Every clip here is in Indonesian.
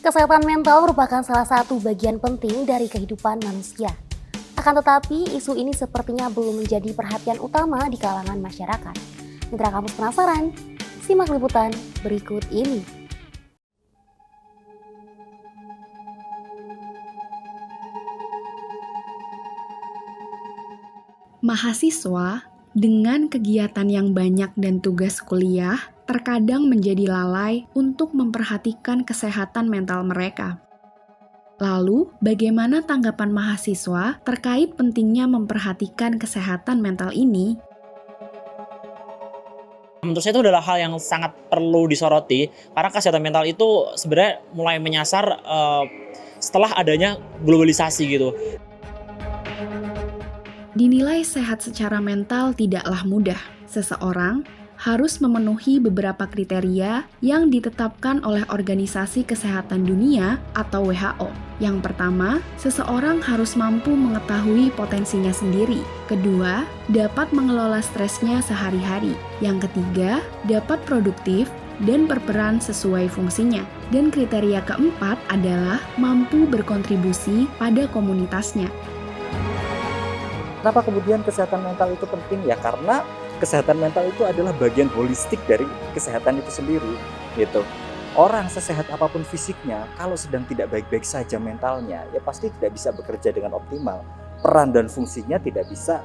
Kesehatan mental merupakan salah satu bagian penting dari kehidupan manusia. Akan tetapi, isu ini sepertinya belum menjadi perhatian utama di kalangan masyarakat. Mitra Kampus penasaran? Simak liputan berikut ini. Mahasiswa dengan kegiatan yang banyak dan tugas kuliah terkadang menjadi lalai untuk memperhatikan kesehatan mental mereka. Lalu, bagaimana tanggapan mahasiswa terkait pentingnya memperhatikan kesehatan mental ini? Menurut saya itu adalah hal yang sangat perlu disoroti karena kesehatan mental itu sebenarnya mulai menyasar setelah adanya globalisasi gitu. Dinilai sehat secara mental tidaklah mudah. Seseorang harus memenuhi beberapa kriteria yang ditetapkan oleh Organisasi Kesehatan Dunia atau WHO. Yang pertama, seseorang harus mampu mengetahui potensinya sendiri. Kedua, dapat mengelola stresnya sehari-hari. Yang ketiga, dapat produktif dan berperan sesuai fungsinya. Dan kriteria keempat adalah mampu berkontribusi pada komunitasnya. Kenapa kemudian kesehatan mental itu penting? Ya karena kesehatan mental itu adalah bagian holistik dari kesehatan itu sendiri, gitu. Orang sesehat apapun fisiknya, kalau sedang tidak baik-baik saja mentalnya, ya pasti tidak bisa bekerja dengan optimal. Peran dan fungsinya tidak bisa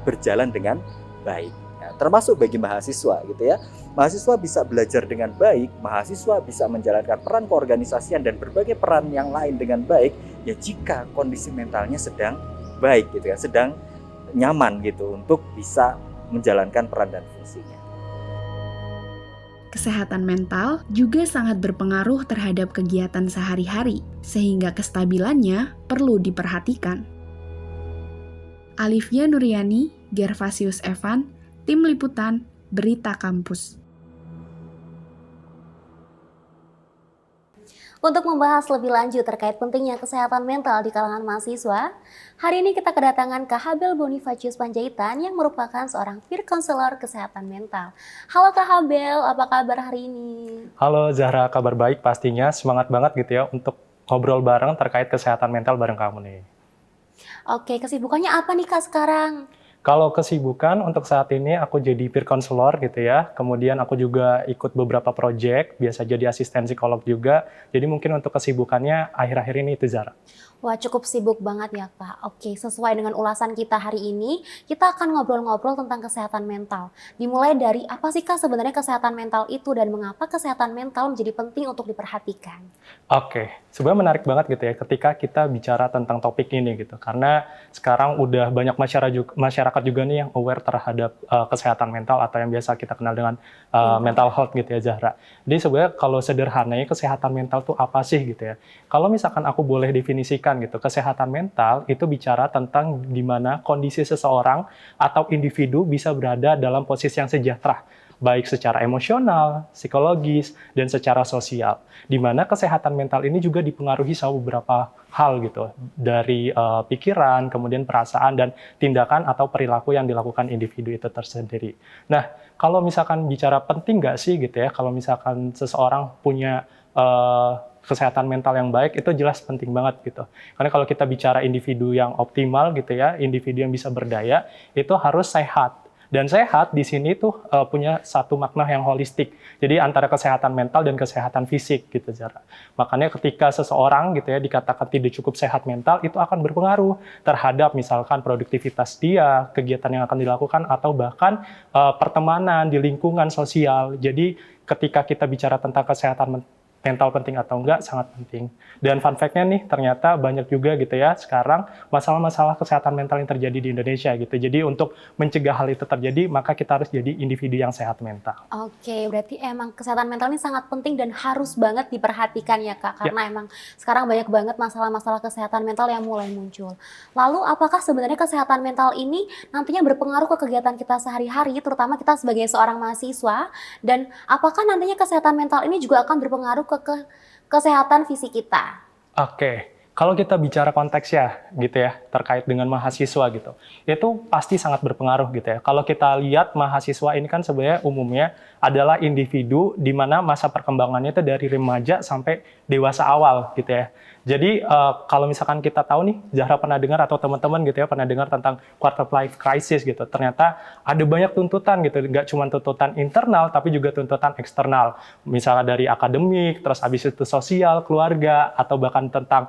berjalan dengan baik. Ya, termasuk bagi mahasiswa, gitu ya. Mahasiswa bisa belajar dengan baik, mahasiswa bisa menjalankan peran keorganisasian dan berbagai peran yang lain dengan baik, ya jika kondisi mentalnya sedang baik, gitu ya, sedang nyaman gitu untuk bisa menjalankan peran dan fungsinya. Kesehatan mental juga sangat berpengaruh terhadap kegiatan sehari-hari, sehingga kestabilannya perlu diperhatikan. Alifia Nuryani, Gervasius Evan, Tim Liputan, Berita Kampus. Untuk membahas lebih lanjut terkait pentingnya kesehatan mental di kalangan mahasiswa, hari ini kita kedatangan Kak Habel Bonifacius Panjaitan yang merupakan seorang peer counselor kesehatan mental. Halo Kak Habel, apa kabar hari ini? Halo Zahra, kabar baik pastinya. Semangat banget gitu ya untuk ngobrol bareng terkait kesehatan mental bareng kamu nih. Oke, kesibukannya apa nih Kak sekarang? Kalau kesibukan untuk saat ini aku jadi peer counselor gitu ya. Kemudian aku juga ikut beberapa project, biasa jadi asisten psikolog juga. Jadi mungkin untuk kesibukannya akhir-akhir ini itu Zahra. Wah, cukup sibuk banget ya Kak. Oke, sesuai dengan ulasan kita hari ini, kita akan ngobrol-ngobrol tentang kesehatan mental. Dimulai dari apa sih Kak sebenarnya kesehatan mental itu dan mengapa kesehatan mental menjadi penting untuk diperhatikan? Oke, sebenarnya menarik banget gitu ya ketika kita bicara tentang topik ini gitu. Karena sekarang udah banyak masyarakat juga nih yang aware terhadap kesehatan mental atau yang biasa kita kenal dengan mental health gitu ya Zahra. Jadi sebenarnya kalau sederhananya kesehatan mental itu apa sih gitu ya. Kalau misalkan aku boleh definisikan gitu, kesehatan mental itu bicara tentang gimana kondisi seseorang atau individu bisa berada dalam posisi yang sejahtera, baik secara emosional, psikologis, dan secara sosial. Di mana kesehatan mental ini juga dipengaruhi sama beberapa hal gitu, dari pikiran, kemudian perasaan, dan tindakan atau perilaku yang dilakukan individu itu tersendiri. Nah, kalau misalkan bicara penting nggak sih gitu ya, kalau misalkan seseorang punya kesehatan mental yang baik, itu jelas penting banget gitu. Karena kalau kita bicara individu yang optimal gitu ya, individu yang bisa berdaya, itu harus sehat. Dan sehat di sini tuh punya satu makna yang holistik. Jadi antara kesehatan mental dan kesehatan fisik gitu, Zara. Makanya ketika seseorang gitu ya dikatakan tidak cukup sehat mental, itu akan berpengaruh terhadap misalkan produktivitas dia, kegiatan yang akan dilakukan, atau bahkan pertemanan di lingkungan sosial. Jadi ketika kita bicara tentang kesehatan mental penting atau enggak, sangat penting. Dan fun fact-nya nih, ternyata banyak juga gitu ya, sekarang masalah-masalah kesehatan mental yang terjadi di Indonesia gitu. Jadi untuk mencegah hal itu terjadi, maka kita harus jadi individu yang sehat mental. Oke, berarti emang kesehatan mental ini sangat penting dan harus banget diperhatikan ya Kak, karena emang sekarang banyak banget masalah-masalah kesehatan mental yang mulai muncul. Lalu apakah sebenarnya kesehatan mental ini nantinya berpengaruh ke kegiatan kita sehari-hari, terutama kita sebagai seorang mahasiswa, dan apakah nantinya kesehatan mental ini juga akan berpengaruh ke kesehatan fisik kita? Oke, Kalau kita bicara konteksnya gitu ya, terkait dengan mahasiswa gitu, itu pasti sangat berpengaruh gitu ya. Kalau kita lihat mahasiswa ini kan sebenarnya umumnya adalah individu di mana masa perkembangannya itu dari remaja sampai dewasa awal gitu ya. Jadi kalau misalkan kita tahu nih, Zahra pernah dengar atau teman-teman gitu ya pernah dengar tentang quarter life crisis gitu. Ternyata ada banyak tuntutan gitu, nggak cuma tuntutan internal tapi juga tuntutan eksternal. Misalnya dari akademik, terus habis itu sosial, keluarga, atau bahkan tentang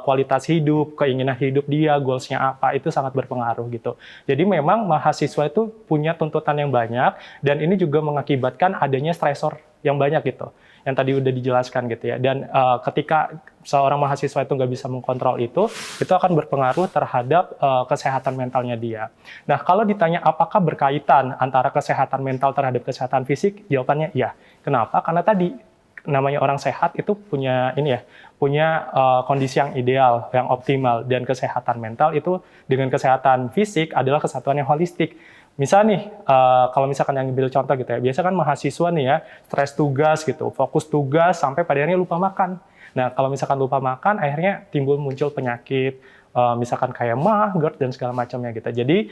kualitas hidup, keinginan hidup dia, goals-nya apa, itu sangat berpengaruh gitu. Jadi memang mahasiswa itu punya tuntutan yang banyak dan ini juga mengakibatkan adanya stresor yang banyak gitu, yang tadi udah dijelaskan gitu ya. Dan ketika seorang mahasiswa itu nggak bisa mengkontrol itu akan berpengaruh terhadap kesehatan mentalnya dia. Nah, kalau ditanya apakah berkaitan antara kesehatan mental terhadap kesehatan fisik, jawabannya iya. Kenapa? Karena tadi namanya orang sehat itu punya kondisi yang ideal, yang optimal, dan kesehatan mental itu dengan kesehatan fisik adalah kesatuan yang holistik. Misal nih, kalau misalkan yang ambil contoh gitu ya, biasa kan mahasiswa nih ya, stres tugas gitu, fokus tugas sampai pada akhirnya lupa makan. Nah, kalau misalkan lupa makan, akhirnya muncul penyakit, misalkan kayak MAH, GERD, dan segala macamnya gitu. Jadi,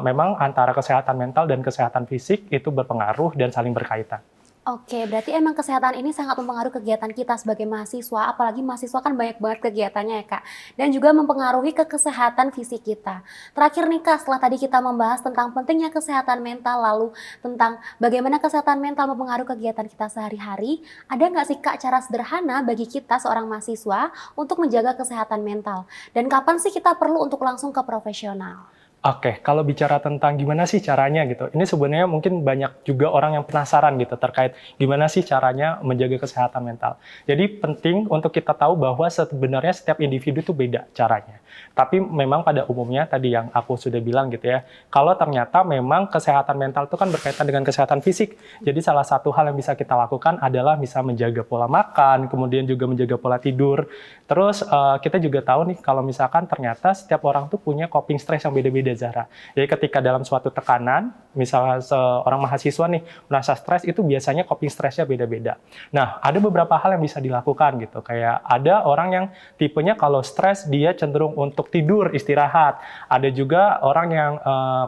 memang antara kesehatan mental dan kesehatan fisik itu berpengaruh dan saling berkaitan. Oke, berarti emang kesehatan ini sangat mempengaruhi kegiatan kita sebagai mahasiswa, apalagi mahasiswa kan banyak banget kegiatannya ya Kak, dan juga mempengaruhi ke kesehatan fisik kita. Terakhir nih Kak, setelah tadi kita membahas tentang pentingnya kesehatan mental, lalu tentang bagaimana kesehatan mental mempengaruhi kegiatan kita sehari-hari, ada nggak sih Kak cara sederhana bagi kita seorang mahasiswa untuk menjaga kesehatan mental? Dan kapan sih kita perlu untuk langsung ke profesional? Oke, kalau bicara tentang gimana sih caranya gitu, ini sebenarnya mungkin banyak juga orang yang penasaran gitu terkait gimana sih caranya menjaga kesehatan mental. Jadi penting untuk kita tahu bahwa sebenarnya setiap individu itu beda caranya. Tapi memang pada umumnya tadi yang aku sudah bilang gitu ya, kalau ternyata memang kesehatan mental itu kan berkaitan dengan kesehatan fisik. Jadi salah satu hal yang bisa kita lakukan adalah bisa menjaga pola makan, kemudian juga menjaga pola tidur. Terus kita juga tahu nih kalau misalkan ternyata setiap orang tuh punya coping stress yang beda-beda Zahra. Jadi ketika dalam suatu tekanan, misalnya seorang mahasiswa nih merasa stres, itu biasanya coping stressnya beda-beda. Nah, ada beberapa hal yang bisa dilakukan gitu. Kayak ada orang yang tipenya kalau stres dia cenderung untuk tidur, istirahat. Ada juga orang yang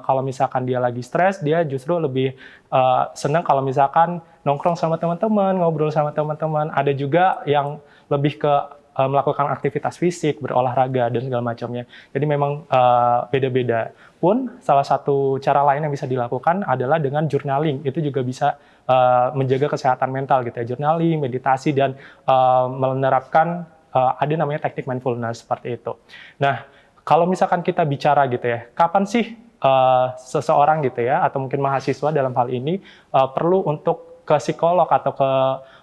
kalau misalkan dia lagi stres, dia justru lebih senang kalau misalkan nongkrong sama teman-teman, ngobrol sama teman-teman. Ada juga yang lebih ke melakukan aktivitas fisik, berolahraga, dan segala macamnya. Jadi memang beda-beda. Pun salah satu cara lain yang bisa dilakukan adalah dengan journaling. Itu juga bisa menjaga kesehatan mental gitu ya. Journaling, meditasi, dan menerapkan ada namanya teknik mindfulness seperti itu. Nah, kalau misalkan kita bicara gitu ya, kapan sih seseorang gitu ya, atau mungkin mahasiswa dalam hal ini perlu untuk ke psikolog atau ke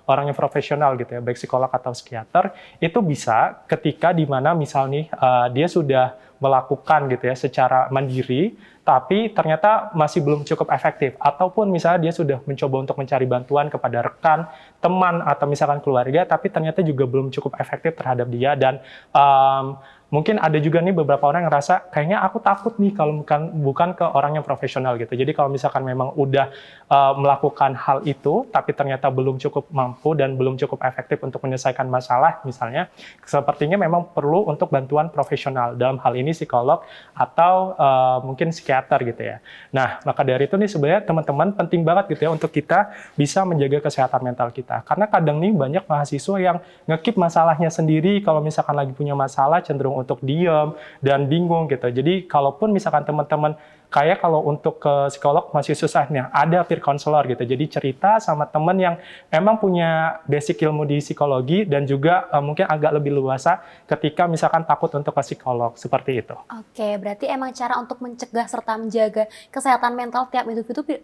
orang yang profesional gitu ya, baik psikolog atau psikiater, itu bisa ketika di mana misalnya dia sudah melakukan gitu ya secara mandiri, tapi ternyata masih belum cukup efektif, ataupun misalnya dia sudah mencoba untuk mencari bantuan kepada rekan, teman, atau misalkan keluarga, tapi ternyata juga belum cukup efektif terhadap dia, dan mungkin ada juga nih beberapa orang yang ngerasa kayaknya aku takut nih kalau bukan ke orang yang profesional gitu. Jadi kalau misalkan memang udah melakukan hal itu tapi ternyata belum cukup mampu dan belum cukup efektif untuk menyelesaikan masalah misalnya, sepertinya memang perlu untuk bantuan profesional, dalam hal ini psikolog atau mungkin psikiater gitu ya. Nah, maka dari itu nih sebenarnya teman-teman penting banget gitu ya untuk kita bisa menjaga kesehatan mental kita. Karena kadang nih banyak mahasiswa yang nge-keep masalahnya sendiri, kalau misalkan lagi punya masalah cenderung untuk diam dan bingung gitu. Jadi kalaupun misalkan teman-teman kayak kalau untuk ke psikolog masih susah nih, ada peer counselor gitu. Jadi cerita sama teman yang emang punya basic ilmu di psikologi dan juga mungkin agak lebih luasa ketika misalkan takut untuk ke psikolog, seperti itu. Oke, berarti emang cara untuk mencegah serta menjaga kesehatan mental tiap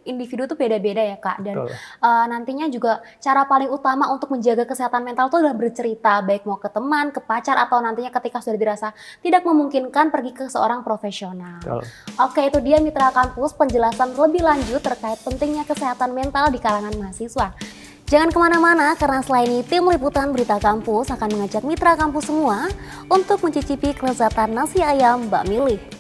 individu itu beda-beda ya Kak. Dan nantinya juga cara paling utama untuk menjaga kesehatan mental itu adalah bercerita, baik mau ke teman, ke pacar, atau nantinya ketika sudah dirasa tidak memungkinkan pergi ke seorang profesional. Betul. Oke, itu dia Mitra Kampus penjelasan lebih lanjut terkait pentingnya kesehatan mental di kalangan mahasiswa. Jangan kemana-mana karena selain ini tim liputan Berita Kampus akan mengajak Mitra Kampus semua untuk mencicipi kelezatan nasi ayam Mbak Milih.